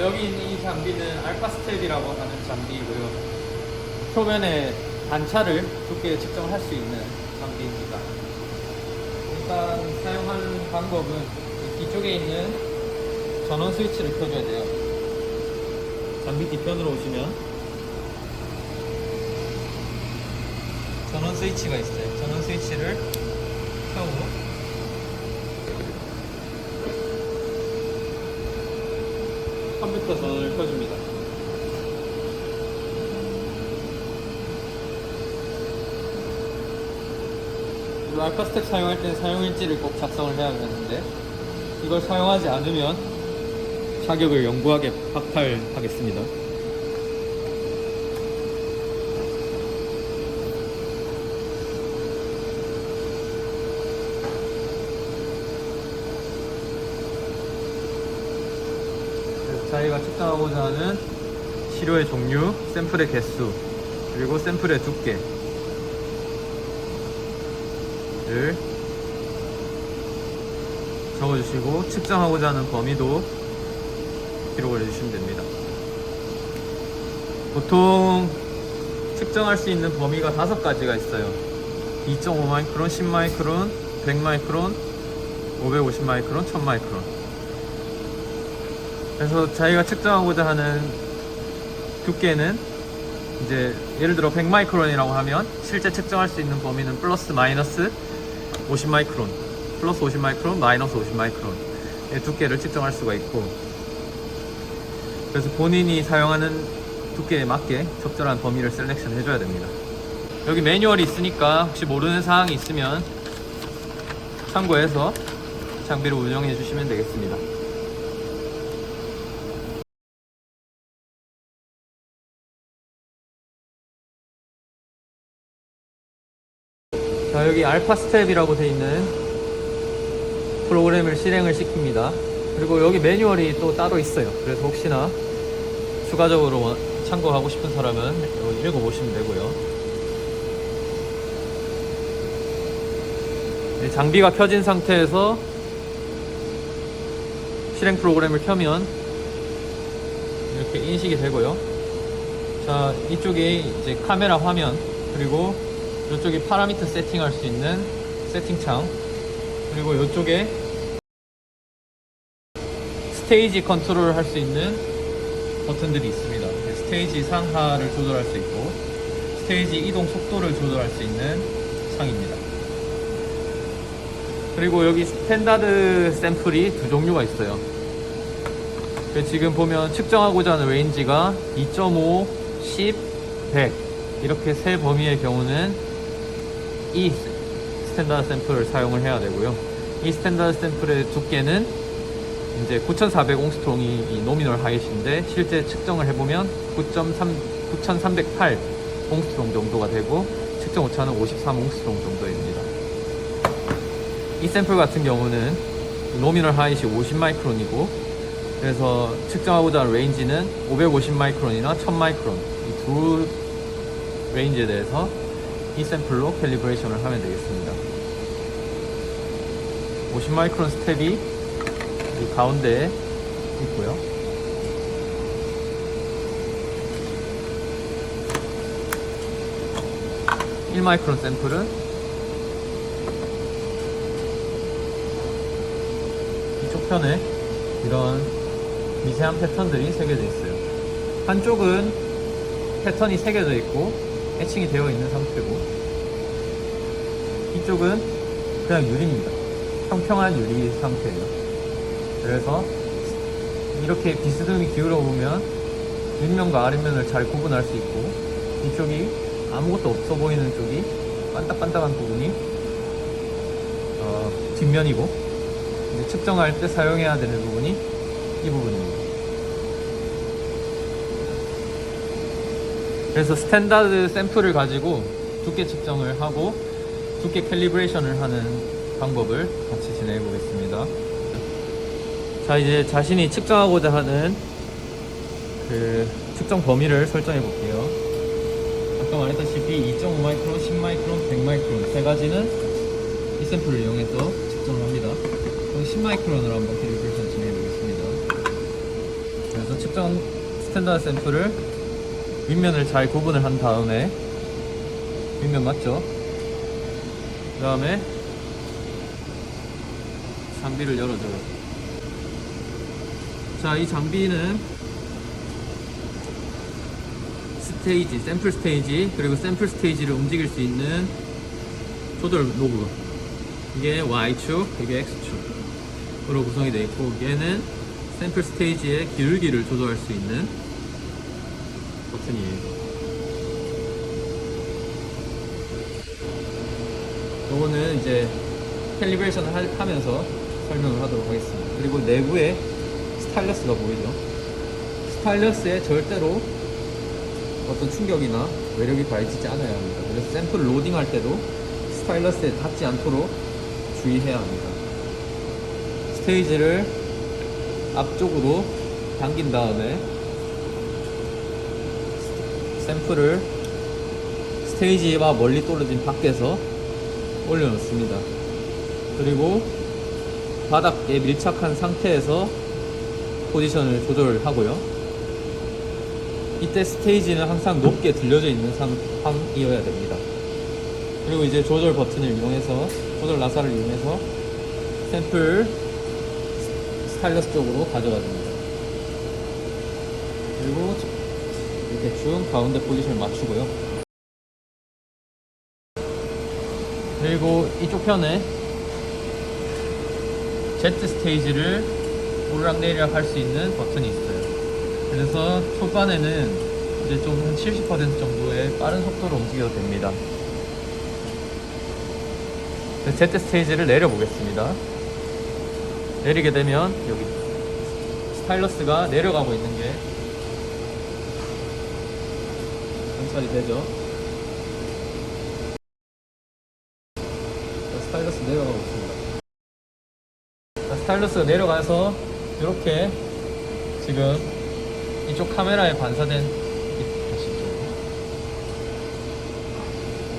여기 있는 이 장비는 알파 스텝이라고 하는 장비이고요. 표면에 단차를 두께 측정할 수 있는 장비입니다. 일단 사용하는 방법은 뒤쪽에 있는 전원 스위치를 켜줘야 돼요. 장비 뒤편으로 오시면 전원 스위치가 있어요. 전원 스위치를 켜고 컴퓨터 전원을 켜줍니다. 이 알파 스텝 사용할 때는 사용일지를 꼭 작성을 해야 되는데 이걸 사용하지 않으면 자격을 영구하게 박탈하겠습니다. 저희가 측정하고자 하는 시료의 종류, 샘플의 개수, 그리고 샘플의 두께를 적어주시고 측정하고자 하는 범위도 기록을 해주시면 됩니다. 보통 측정할 수 있는 범위가 5가지가 있어요. 2.5마이크론, 10마이크론, 100마이크론, 550마이크론, 1000마이크론. 그래서 자기가 측정하고자 하는 두께는 이제 예를 들어 100마이크론이라고 하면 실제 측정할 수 있는 범위는 플러스 마이너스 50마이크론, 플러스 50마이크론, 마이너스 50마이크론의 두께를 측정할 수가 있고, 그래서 본인이 사용하는 두께에 맞게 적절한 범위를 셀렉션 해줘야 됩니다. 여기 매뉴얼이 있으니까 혹시 모르는 사항이 있으면 참고해서 장비를 운영해 주시면 되겠습니다. 자, 여기 알파 스텝이라고 되어 있는 프로그램을 실행을 시킵니다. 그리고 여기 매뉴얼이 또 따로 있어요. 그래서 혹시나 추가적으로 참고하고 싶은 사람은 여기 읽어보시면 되고요. 장비가 켜진 상태에서 실행 프로그램을 켜면 이렇게 인식이 되고요. 자, 이쪽에 이제 카메라 화면, 그리고 이쪽이 파라미터 세팅할 수 있는 세팅창, 그리고 이쪽에 스테이지 컨트롤을 할 수 있는 버튼들이 있습니다. 스테이지 상하를 조절할 수 있고 스테이지 이동 속도를 조절할 수 있는 창입니다. 그리고 여기 스탠다드 샘플이 두 종류가 있어요. 지금 보면 측정하고자 하는 레인지가 2.5, 10, 100 이렇게 세 범위의 경우는 이 스탠다드 샘플을 사용을 해야 되고요. 이 스탠다드 샘플의 두께는 이제 9400옹스트롱이 이 노미널 하이트인데 실제 측정을 해보면 9308 옹스트롱 정도가 되고 측정 오차는 53옹스트롱 정도입니다. 이 샘플 같은 경우는 노미널 하이트이 50마이크론이고 그래서 측정하고자 하는 레인지는 550마이크론이나 1000마이크론 이 두 레인지에 대해서 이 샘플로 캘리브레이션을 하면 되겠습니다. 50마이크론 스텝이 이 가운데에 있고요. (1마이크론) 샘플은 이쪽 편에 이런 미세한 패턴들이 새겨져 있어요. 한쪽은 패턴이 새겨져 있고 해칭이 되어 있는 상태고, 이쪽은 그냥 유리입니다. 평평한 유리 상태예요. 그래서 이렇게 비스듬히 기울여 보면 윗면과 아랫면을 잘 구분할 수 있고, 이쪽이 아무것도 없어 보이는 쪽이 반딱반딱한 부분이 뒷면이고, 이제 측정할 때 사용해야 되는 부분이 이 부분입니다. 그래서 스탠다드 샘플을 가지고 두께 측정을 하고 두께 캘리브레이션을 하는 방법을 같이 진행해 보겠습니다. 자, 이제 자신이 측정하고자 하는 그 측정 범위를 설정해 볼게요. 아까 말했다시피 2.5마이크론, 10마이크론, 100마이크론 세 가지는 이 샘플을 이용해서 측정을 합니다. 그럼 10마이크론으로 한번 캘리브레이션 진행해 보겠습니다. 그래서 측정 스탠다드 샘플을 윗면을 잘 구분을 한 다음에, 윗면 맞죠? 그 다음에 장비를 열어줘요. 자, 이 장비는 스테이지, 샘플 스테이지, 그리고 샘플 스테이지를 움직일 수 있는 조절 노브. 이게 Y축, 이게 X축으로 구성이 되어 있고, 얘는 샘플 스테이지의 기울기를 조절할 수 있는 버튼이에요. 요거는 이제 캘리브레이션을 하면서 설명을 하도록 하겠습니다. 그리고 내부에 스타일러스가 보이죠? 스타일러스에 절대로 어떤 충격이나 외력이 가해지지 않아야 합니다. 그래서 샘플 로딩할 때도 스타일러스에 닿지 않도록 주의해야 합니다. 스테이지를 앞쪽으로 당긴 다음에 샘플을 스테이지와 멀리 떨어진 밖에서 올려놓습니다. 그리고 바닥에 밀착한 상태에서 포지션을 조절하고요. 이때 스테이지는 항상 높게 들려져 있는 상황이어야 됩니다. 그리고 이제 조절 버튼을 이용해서, 조절 나사를 이용해서 샘플 스타일러스 쪽으로 가져가 줍니다. 그리고 이렇게 쭉 가운데 포지션을 맞추고요. 그리고 이쪽 편에 Z 스테이지를 오르락내리락 할 수 있는 버튼이 있어요. 그래서 초반에는 이제 좀 한 70% 정도의 빠른 속도로 움직여도 됩니다. Z 스테이지를 내려보겠습니다. 내리게 되면 여기 스타일러스가 내려가고 있는 게 관찰이 되죠. 스타일러스 내려가고 있습니다. 스타일러스가 내려가서 이렇게 지금 이쪽 카메라에 반사된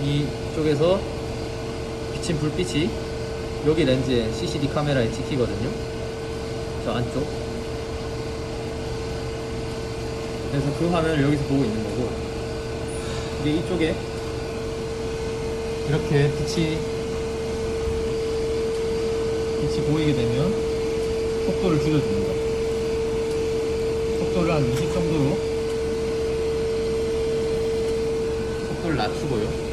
이쪽에서 비친 불빛이 여기 렌즈에 CCD 카메라에 찍히거든요. 저 안쪽. 그래서 그 화면을 여기서 보고 있는 거고, 이게 이쪽에 이렇게 빛이 보이게 되면 속도를 줄여줍니다. 속도를 한 20 정도로 속도를 낮추고요.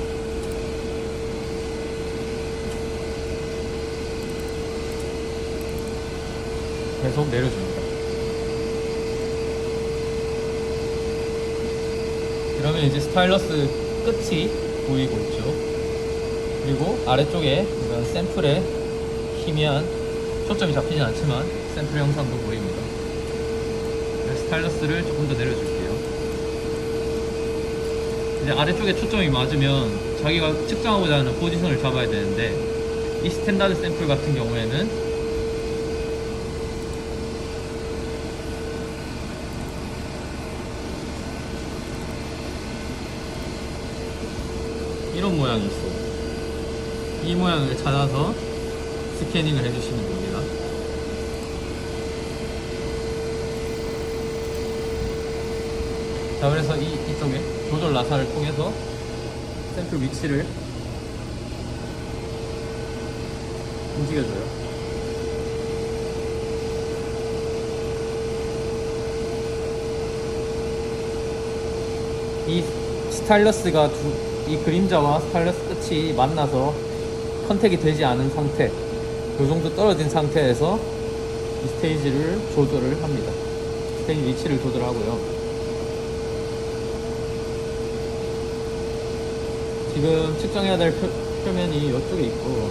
계속 내려줍니다. 그러면 이제 스타일러스 끝이 보이고 있죠. 그리고 아래쪽에 이런 샘플에 희미한 초점이 잡히진 않지만 샘플 영상도 보입니다. 스타일러스를 조금 더 내려줄게요. 이제 아래쪽에 초점이 맞으면 자기가 측정하고자 하는 포지션을 잡아야 되는데, 이 스탠다드 샘플 같은 경우에는 이런 모양이 있어요. 이 모양을 찾아서 스캐닝을 해주시면 됩니다. 자, 그래서 이쪽에 조절 나사를 통해서 샘플 위치를 움직여줘요. 이 스타일러스가 이 그림자와 스타일러스 끝이 만나서 컨택이 되지 않은 상태, 이 정도 떨어진 상태에서 이 스테이지를 조절을 합니다. 스테이지 위치를 조절하고요. 지금 측정해야 될 표면이 이쪽에 있고,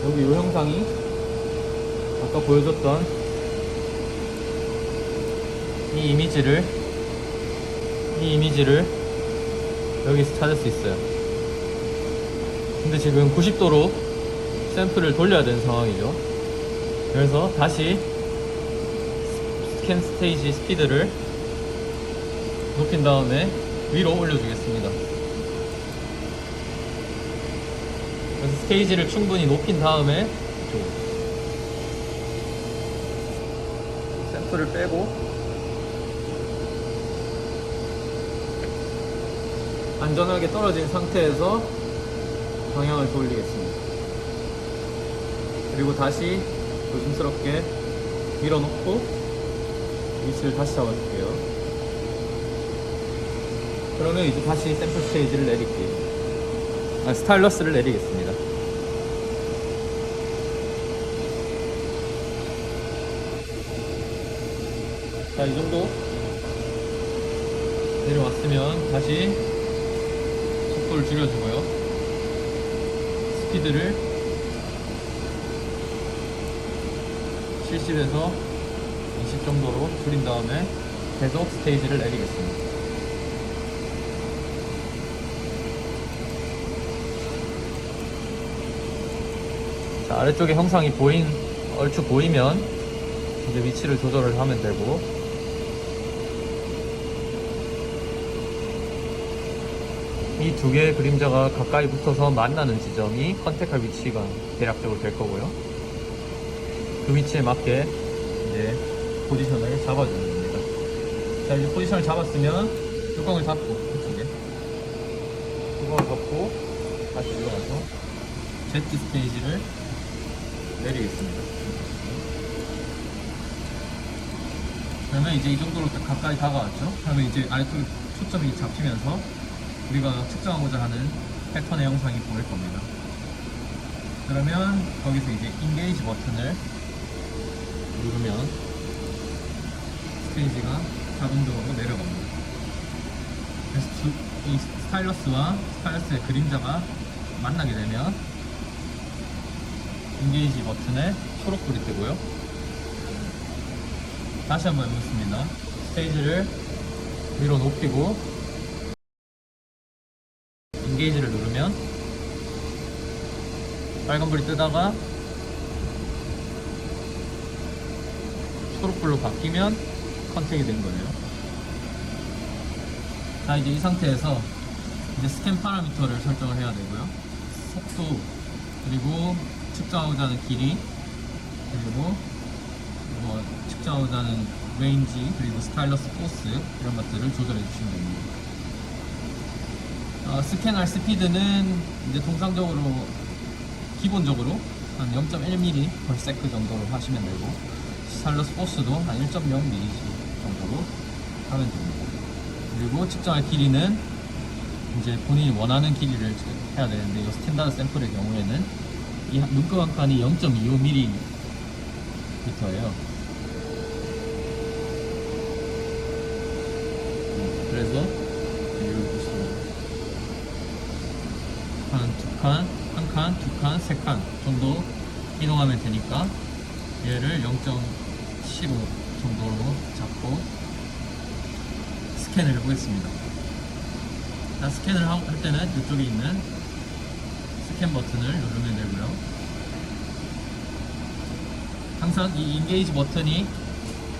여기 이 형상이 아까 보여줬던 이 이미지를 여기서 찾을 수 있어요. 근데 지금 90도로 샘플을 돌려야 되는 상황이죠. 그래서 다시 스캔 스테이지 스피드를 높인 다음에 위로 올려주겠습니다. 그래서 스테이지를 충분히 높인 다음에 샤프트를 빼고 안전하게 떨어진 상태에서 방향을 돌리겠습니다. 그리고 다시 조심스럽게 밀어놓고 위치를 다시 잡아줄게요. 그러면 이제 다시 샘플 스테이지를 내릴게요. 스타일러스를 내리겠습니다. 자, 이 정도 내려왔으면 다시 속도를 줄여주고요. 스피드를 70에서 20 정도로 줄인 다음에 계속 스테이지를 내리겠습니다. 자, 아래쪽에 형상이 얼추 보이면 이제 위치를 조절을 하면 되고, 이 두 개의 그림자가 가까이 붙어서 만나는 지점이 컨택할 위치가 대략적으로 될 거고요. 그 위치에 맞게 이제 포지션을 잡아주는 겁니다. 자, 이제 포지션을 잡았으면 뚜껑을 닫고, 이쪽에 뚜껑을 닫고 다시 들어가서 제트 스테이지를 내리겠습니다. 그러면 이제 이 정도로 가까이 다가왔죠. 그러면 이제 아래쪽에 초점이 잡히면서 우리가 측정하고자 하는 패턴의 영상이 보일 겁니다. 그러면 거기서 이제 인게이지 버튼을 누르면 스테이지가 자동적으로 내려갑니다. 그래서 이 스타일러스와 스타일러스의 그림자가 만나게 되면 인게이지 버튼에 초록불이 뜨고요. 다시 한번 해보겠습니다. 스테이지를 위로 높이고 인게이지를 누르면 빨간불이 뜨다가 초록불로 바뀌면 컨택이 된 거예요. 자, 이제 이 상태에서 이제 스캔 파라미터를 설정을 해야 되고요. 속도, 그리고 측정하고자 하는 길이, 그리고 측정하고자 하는 레인지, 그리고 스타일러스 포스, 이런 것들을 조절해 주시면 됩니다. 스캔할 스피드는 이제 통상적으로 기본적으로 한 0.1mm per sec 정도로 하시면 되고, 스타일러스 포스도 한 1.0mm 정도로 하면 됩니다. 그리고 측정할 길이는 이제 본인이 원하는 길이를 해야 되는데, 이 스탠다드 샘플의 경우에는 이 눈금 한 칸이 0.25mm예요. 그래서 여기 보시면 한 칸, 두 칸, 세 칸 정도 이동하면 되니까 얘를 0.15 정도로 잡고 스캔을 해보겠습니다. 자, 스캔을 할 때는 이쪽에 있는 스캔 버튼을 누르면 되고요. 항상 이 인게이지 버튼이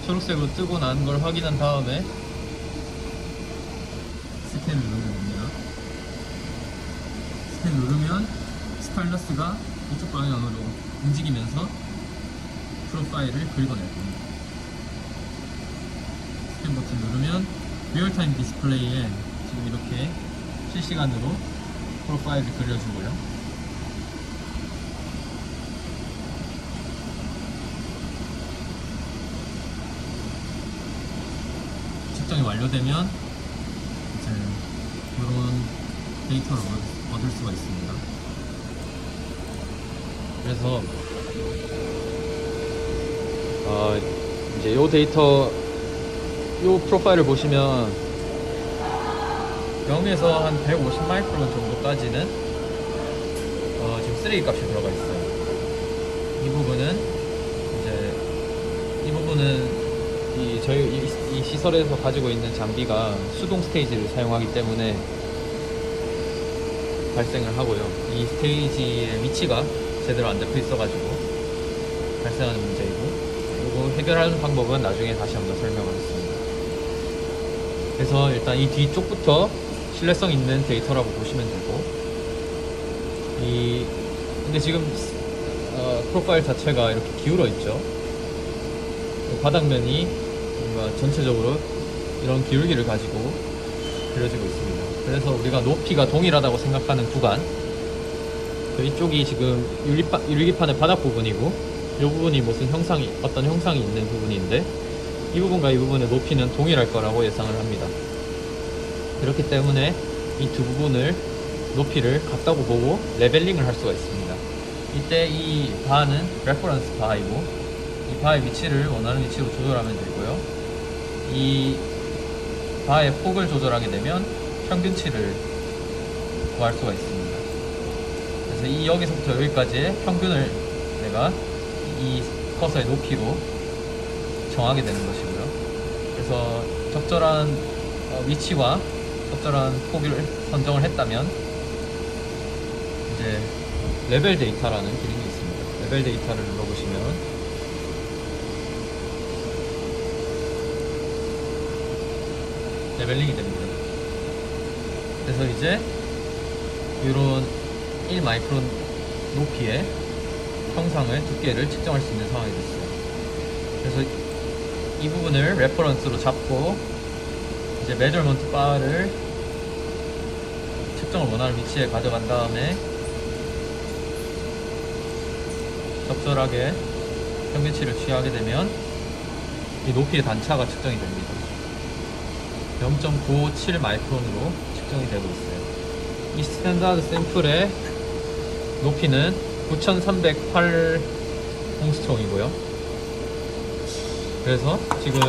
초록색으로 뜨고 난 걸 확인한 다음에 스캔을 누릅니다. 스캔 누르면 스타일러스가 이쪽 방향으로 움직이면서 프로파일을 긁어낼 겁니다. 스캔 버튼 누르면 리얼타임 디스플레이에 지금 이렇게 실시간으로 프로파일을 그려주고요. 측정이 완료되면 이제 이런 데이터를 얻을 수가 있습니다. 그래서 이제 이 데이터, 이 프로파일을 보시면 0에서 한 150 마이크론 정도까지는 지금 쓰레기 값이 들어가 있어요. 이 부분은 저희 이 시설에서 가지고 있는 장비가 수동 스테이지를 사용하기 때문에 발생을 하고요. 이 스테이지의 위치가 제대로 안 잡혀 있어가지고 발생하는 문제이고, 그리고 해결하는 방법은 나중에 다시 한번 설명하겠습니다. 그래서 일단 이 뒤쪽부터 신뢰성 있는 데이터라고 보시면 되고, 근데 지금 프로파일 자체가 이렇게 기울어 있죠. 바닥면이 뭔가 전체적으로 이런 기울기를 가지고 그려지고 있습니다. 그래서 우리가 높이가 동일하다고 생각하는 구간, 이쪽이 지금 유리기판의 바닥 부분이고 이 부분이 무슨 형상이, 어떤 형상이 있는 부분인데 이 부분과 이 부분의 높이는 동일할 거라고 예상을 합니다. 그렇기 때문에 이 두 부분을 높이를 같다고 보고 레벨링을 할 수가 있습니다. 이때 이 바는 레퍼런스 바이고 이 바의 위치를 원하는 위치로 조절하면 되고요. 이 바의 폭을 조절하게 되면 평균치를 구할 수가 있습니다. 그래서 이 여기서부터 여기까지의 평균을 내가 이 커서의 높이로 정하게 되는 것이고요. 그래서 적절한 위치와 적절한 폭을 선정을 했다면 이제 레벨 데이터라는 기능이 있습니다. 레벨 데이터를 눌러보시면 레벨링이 됩니다. 그래서 이제 이런 1마이크론 높이의 형상의 두께를 측정할 수 있는 상황이 됐어요. 그래서 이 부분을 레퍼런스로 잡고 이제 메저먼트 바를 측정을 원하는 위치에 가져간 다음에 적절하게 평균치를 취하게 되면 이 높이의 단차가 측정이 됩니다. 0.957 마이크론으로 측정이 되고 있어요. 이 스탠다드 샘플의 높이는 9308 옹스트롱이고요. 그래서 지금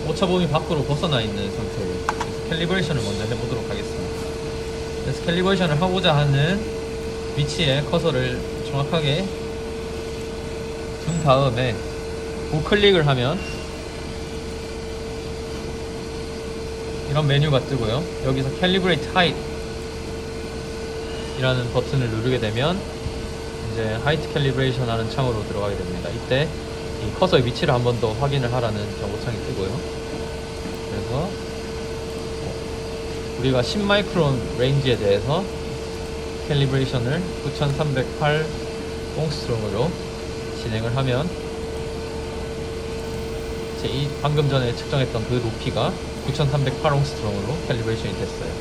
오차범위 밖으로 벗어나 있는 상태예요. 그래서 캘리브레이션을 먼저 해보도록 하겠습니다. 그래서 캘리브레이션을 하고자 하는 위치에 커서를 정확하게 둔 다음에 우클릭을 하면 이런 메뉴가 뜨고요. 여기서 Calibrate Height 이라는 버튼을 누르게 되면 이제 Height Calibration 하는 창으로 들어가게 됩니다. 이때 이 커서의 위치를 한 번 더 확인을 하라는 정보창이 뜨고요. 그래서 우리가 10마이크론 레인지에 대해서 캘리브레이션을 9308 옹스트롱으로 진행을 하면 이 방금 전에 측정했던 그 높이가 9308 옹스트롱으로 캘리브레이션이 됐어요.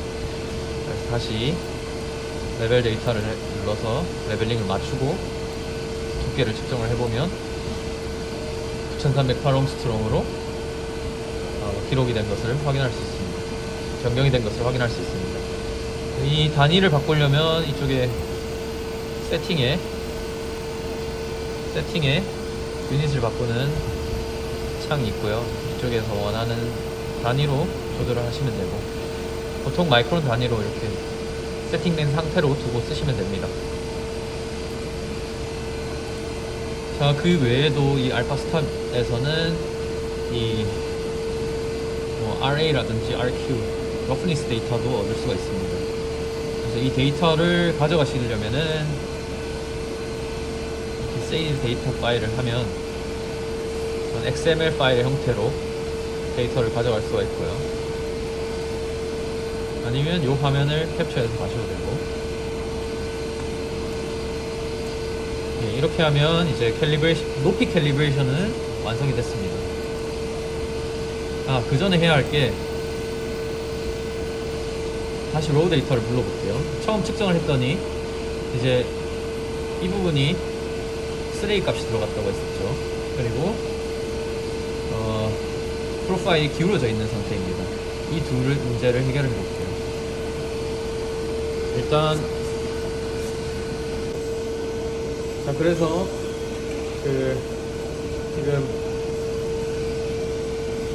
그래서 다시 레벨 데이터를 눌러서 레벨링을 맞추고 두께를 측정을 해보면 9308 옹스트롱으로 기록이 된 것을 확인할 수 있습니다. 변경이 된 것을 확인할 수 있습니다. 이 단위를 바꾸려면 이쪽에 세팅에 유닛을 바꾸는 창이 있고요. 이쪽에서 원하는 단위로 조절을 하시면 되고 보통 마이크론 단위로 이렇게 세팅된 상태로 두고 쓰시면 됩니다. 자, 그 외에도 이 알파스탑에서는 이 RA라든지 RQ, 러프니스 데이터도 얻을 수가 있습니다. 그래서 이 데이터를 가져가시려면은 세이브 데이터 파일을 하면 XML 파일의 형태로 데이터를 가져갈 수가 있고요. 아니면 이 화면을 캡처해서 가셔도 되고, 예, 이렇게 하면 이제 높이 캘리브레이션은 완성이 됐습니다. 그 전에 해야 할 게 다시 로우 데이터를 불러볼게요. 처음 측정을 했더니 이제 이 부분이 쓰레기 값이 들어갔다고 했었죠. 그리고 프로파일이 기울어져 있는 상태입니다. 이 둘을 문제를 해결해 볼게요. 일단 자, 그래서 지금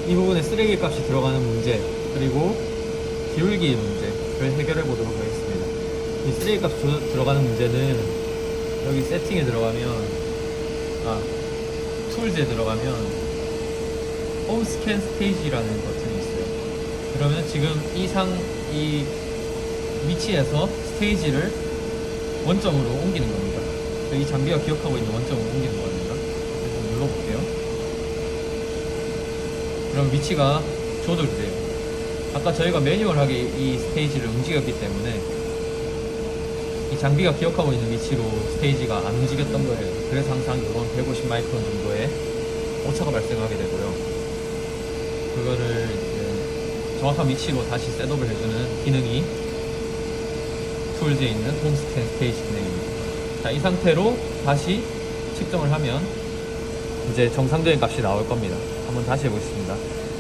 이 부분에 쓰레기 값이 들어가는 문제, 그리고 기울기 문제를 해결해 보도록 하겠습니다. 이 쓰레기 값이 들어가는 문제는 여기 세팅에 들어가면 툴즈에 들어가면 홈 스캔 스테이지라는 버튼이 있어요. 그러면 지금 이 위치에서 스테이지를 원점으로 옮기는 겁니다. 이 장비가 기억하고 있는 원점으로 옮기는 겁니다. 그래서 눌러볼게요. 그럼 위치가 조절돼요. 아까 저희가 매뉴얼하게 이 스테이지를 움직였기 때문에 이 장비가 기억하고 있는 위치로 스테이지가 안 움직였던 거예요. 그래서 항상 이건 150 마이크론 정도의 오차가 발생하게 되고요. 그거를 이제 정확한 위치로 다시 셋업을 해주는 기능이 툴즈에 있는 홈 스캔 스테이지 기능입니다. 자, 이 상태로 다시 측정을 하면 이제 정상적인 값이 나올 겁니다. 한번 다시 해보겠습니다.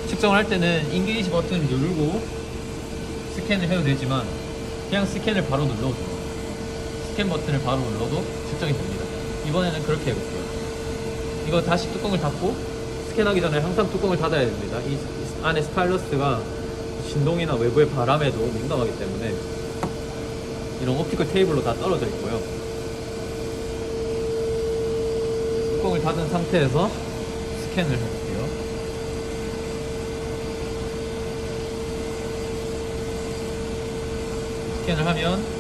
측정을 할 때는 인게이지 버튼을 누르고 스캔을 해도 되지만 그냥 스캔을 바로 눌러도 돼요. 스캔 버튼을 바로 눌러도 측정이 됩니다. 이번에는 그렇게 해볼게요. 이거 다시 뚜껑을 닫고 스캔하기 전에 항상 뚜껑을 닫아야 됩니다. 이 안에 스타일러스가 진동이나 외부의 바람에도 민감하기 때문에 이런 옵티컬 테이블로 다 떨어져 있고요. 뚜껑을 닫은 상태에서 스캔을 해볼게요. 스캔을 하면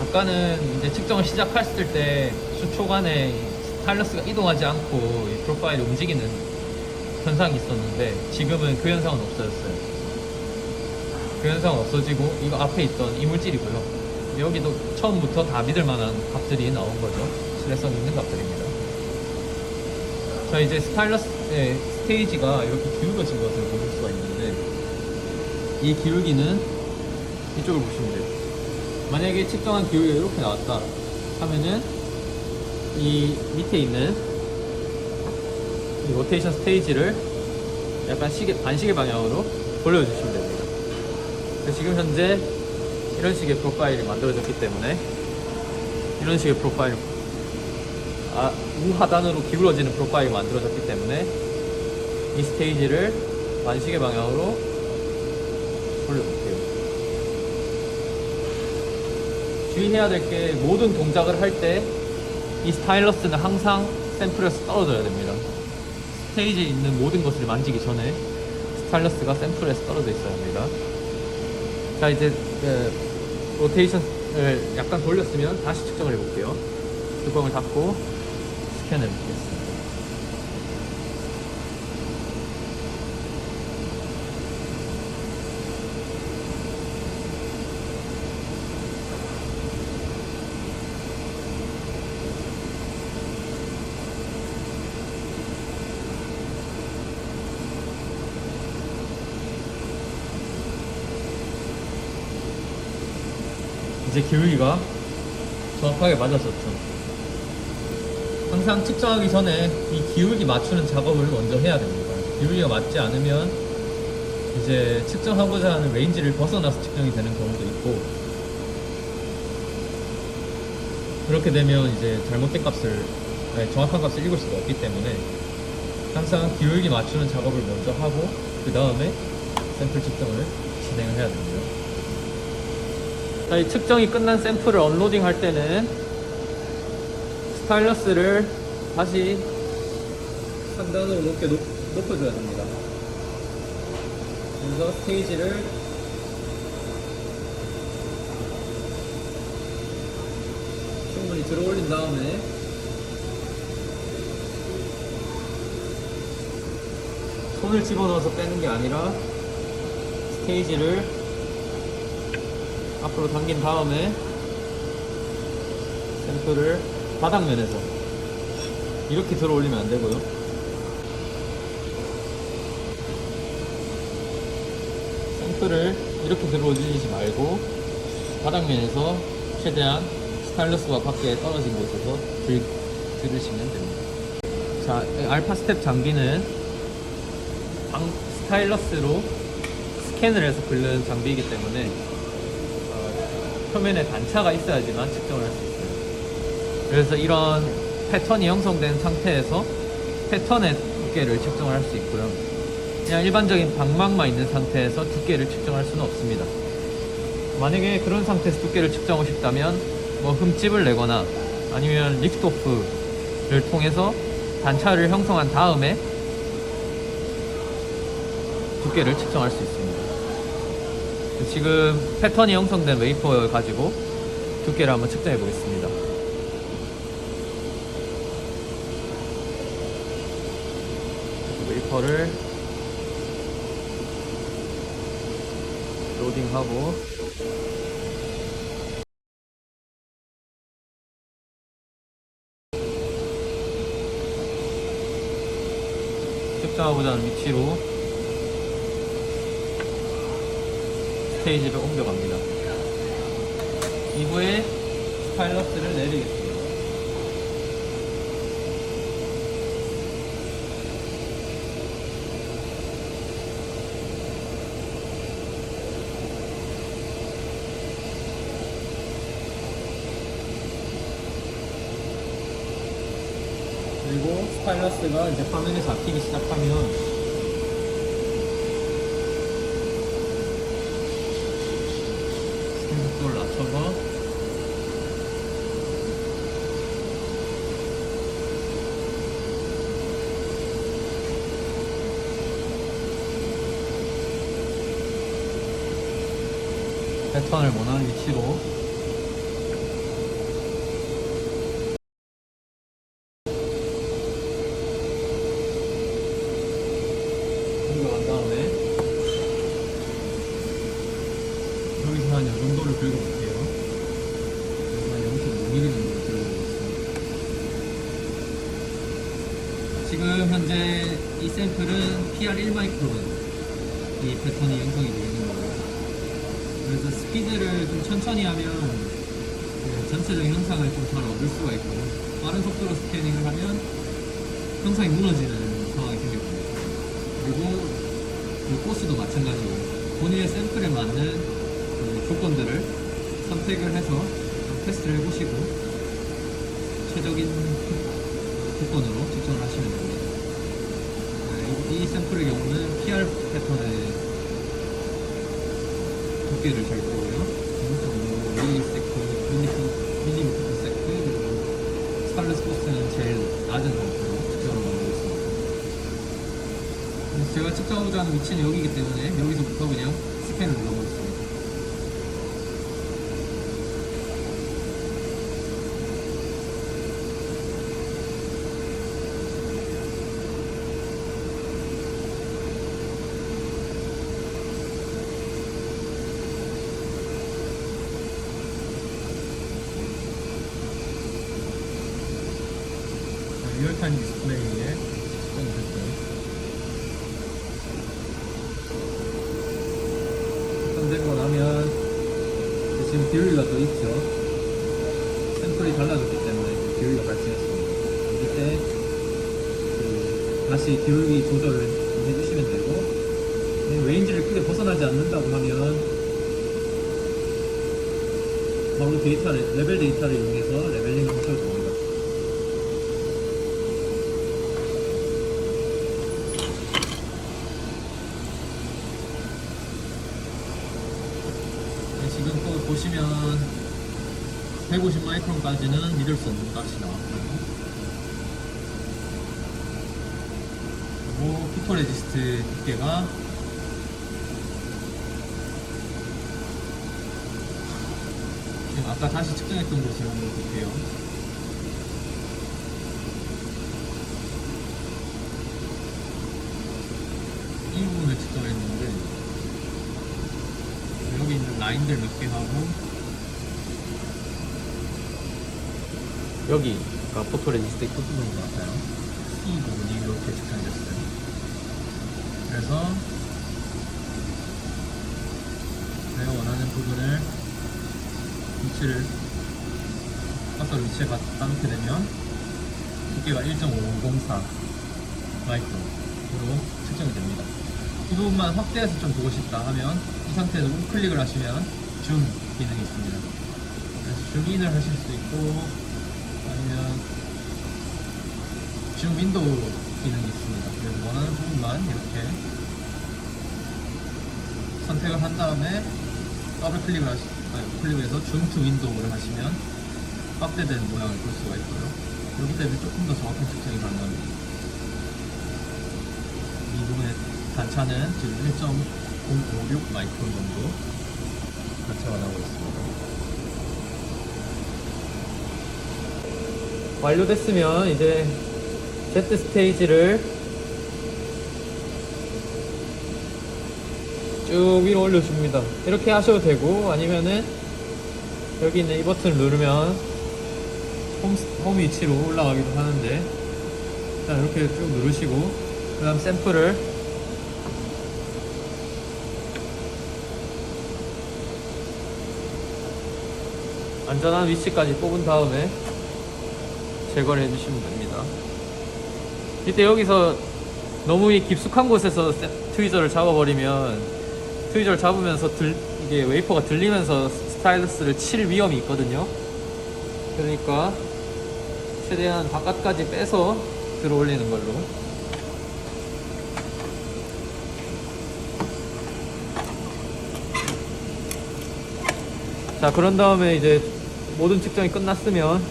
아까는 이제 측정을 시작했을 때 수초간에 스타일러스가 이동하지 않고 이 프로파일이 움직이는 현상이 있었는데 지금은 그 현상은 없어졌어요. 그 현상은 없어지고 이거 앞에 있던 이물질이고요. 여기도 처음부터 다 믿을 만한 값들이 나온 거죠. 신뢰성 있는 값들입니다. 자, 이제 스타일러스의 스테이지가 이렇게 기울어진 것을 보실 수가 있는데 이 기울기는 이쪽을 보시면 돼요. 만약에 측정한 기울기가 이렇게 나왔다 하면은 이 밑에 있는 이 로테이션 스테이지를 약간 반시계 방향으로 돌려주시면 됩니다. 지금 현재 이런 식의 프로파일이 만들어졌기 때문에 이런 식의 프로파일 우하단으로 기울어지는 프로파일이 만들어졌기 때문에 이 스테이지를 반시계 방향으로 돌려볼게요. 주의해야 될 게 모든 동작을 할 때 이 스타일러스는 항상 샘플에서 떨어져야 됩니다. 스테이지에 있는 모든 것을 만지기 전에 스타일러스가 샘플에서 떨어져 있어야 합니다. 자, 이제 로테이션을 약간 돌렸으면 다시 측정을 해볼게요. 뚜껑을 닫고 스캔을 해보겠습니다. 이제 기울기가 정확하게 맞았었죠. 항상 측정하기 전에 이 기울기 맞추는 작업을 먼저 해야 됩니다. 기울기가 맞지 않으면 이제 측정하고자 하는 레인지를 벗어나서 측정이 되는 경우도 있고, 그렇게 되면 이제 잘못된 값을, 정확한 값을 읽을 수가 없기 때문에 항상 기울기 맞추는 작업을 먼저 하고 그 다음에 샘플 측정을 진행을 해야 됩니다. 자, 이 측정이 끝난 샘플을 언로딩 할 때는 스타일러스를 다시 상단으로 높여줘야 됩니다. 그래서 스테이지를 충분히 들어 올린 다음에 손을 집어넣어서 빼는 게 아니라 스테이지를 앞으로 당긴 다음에 샘플을 바닥면에서 이렇게 들어 올리면 안 되고요. 샘플을 이렇게 들어 올리지 말고 바닥면에서 최대한 스타일러스와 밖에 떨어진 곳에서 들으시면 됩니다. 자, 알파 스텝 장비는 스타일러스로 스캔을 해서 긁는 장비이기 때문에 표면에 단차가 있어야지만 측정을 할 수 있어요. 그래서 이런 패턴이 형성된 상태에서 패턴의 두께를 측정을 할 수 있고요. 그냥 일반적인 방망만 있는 상태에서 두께를 측정할 수는 없습니다. 만약에 그런 상태에서 두께를 측정하고 싶다면 뭐 흠집을 내거나 아니면 릭스토프를 통해서 단차를 형성한 다음에 두께를 측정할 수 있습니다. 지금 패턴이 형성된 웨이퍼를 가지고 두께를 한번 측정해 보겠습니다. 웨이퍼를 로딩하고 측정하고자 하는 위치로 스테이지를 옮겨갑니다. 이후에 스타일러스를 내리겠습니다. 그리고 스타일러스가 이제 화면에 잡히기 시작하면 스캔 속도를 낮춰서 패턴을 원하는 위치로 옮겨간 다음에 여기서 한 이 정도를 긁어볼게요. 한 0.5mm 정도를 긁어보겠습니다. 지금 현재 이 샘플은 PR1 마이크론 이 패턴이 형성이 되어 있는 거예요. 그래서 스피드를 좀 천천히 하면 전체적인 형상을 좀 잘 얻을 수가 있고, 빠른 속도로 스캐닝을 하면 형상이 무너지는 상황이 생겼습니다. 그리고 그 코스도 마찬가지고 본인의 샘플에 맞는 그 조건들을 선택을 해서 좀 테스트를 해보시고 최적인 조건으로 측정을 하시면 됩니다. 이 샘플의 경우는 PR 패턴의 두께를 잘 보고요. 0.5mm/s, 그리고 스타일러스 코스는 제일 낮은 상태로 측정을 만들고 있습니다. 그래서 제가 측정하고자 하는 위치는 여기이기 때문에 여기서부터 그냥 스캔을 눌러보겠습니다. 리얼타임 디스플레이에 측정이 됐고요. 측정되고 나면 지금 기울기가 또 있죠. 샘플이 달라졌기 때문에 기울기가 발생했습니다. 이때 다시 기울기 조절을 해주시면 되고, 레인지를 크게 벗어나지 않는다고 하면 바로 레벨 데이터를 이용해서 레벨링을 하셔도 됩니다. 지금 또 보시면 150 마이크론까지는 믿을 수 없는 값이 나왔고요. 그리고 피토레지스트 두께가 지금 아까 다시 측정했던 곳을 한번 볼게요. 이 부분을 측정했는데 여기 있는 라인들 몇 개 하고 여기가 포토레지스트 부분인 것 같아요. 이 부분이 이렇게 측정이 됐어요. 그래서 내가 원하는 부분을 위치를 커서 위치에 갖다 놓게 되면 두께가 1.504 마이크론으로 측정이 됩니다. 이 부분만 확대해서 좀 보고 싶다 하면 이 상태에서 우클릭을 하시면 줌 기능이 있습니다. 그래서 줌인을 하실 수 있고 아니면 줌 윈도우 기능이 있습니다. 그래서 원하는 부분만 이렇게 선택을 한 다음에 더블 클릭을 해서 줌 투 윈도우를 하시면 확대된 모양을 볼 수가 있고요. 여기 때문에 조금 더 정확한 측정이 가능합니다. 이 부분의 단차는 지금 1.056 마이크론 정도 단차가 나오고 있습니다. 완료됐으면 이제 Z 스테이지를 쭉 위로 올려줍니다. 이렇게 하셔도 되고, 아니면은 여기 있는 이 버튼을 누르면 홈 위치로 올라가기도 하는데, 일단 이렇게 쭉 누르시고 그 다음 샘플을 안전한 위치까지 뽑은 다음에 제거를 해주시면 됩니다. 이때 여기서 너무 이 깊숙한 곳에서 트위저를 잡아버리면 트위저를 잡으면서 이게 웨이퍼가 들리면서 스타일러스를 칠 위험이 있거든요. 그러니까 최대한 바깥까지 빼서 들어 올리는 걸로. 자, 그런 다음에 이제 모든 측정이 끝났으면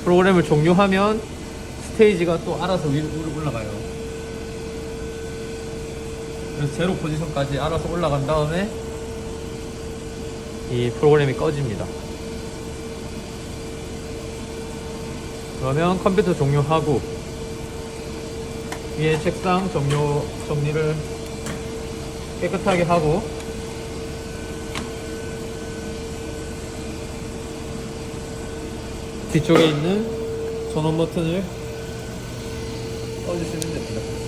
프로그램을 종료하면 스테이지가 또 알아서 위로 올라가요. 그래서 제로 포지션까지 알아서 올라간 다음에 이 프로그램이 꺼집니다. 그러면 컴퓨터 종료하고 위에 책상 정리를 깨끗하게 하고 뒤쪽에 있는 전원 버튼을 꺼주시면 됩니다.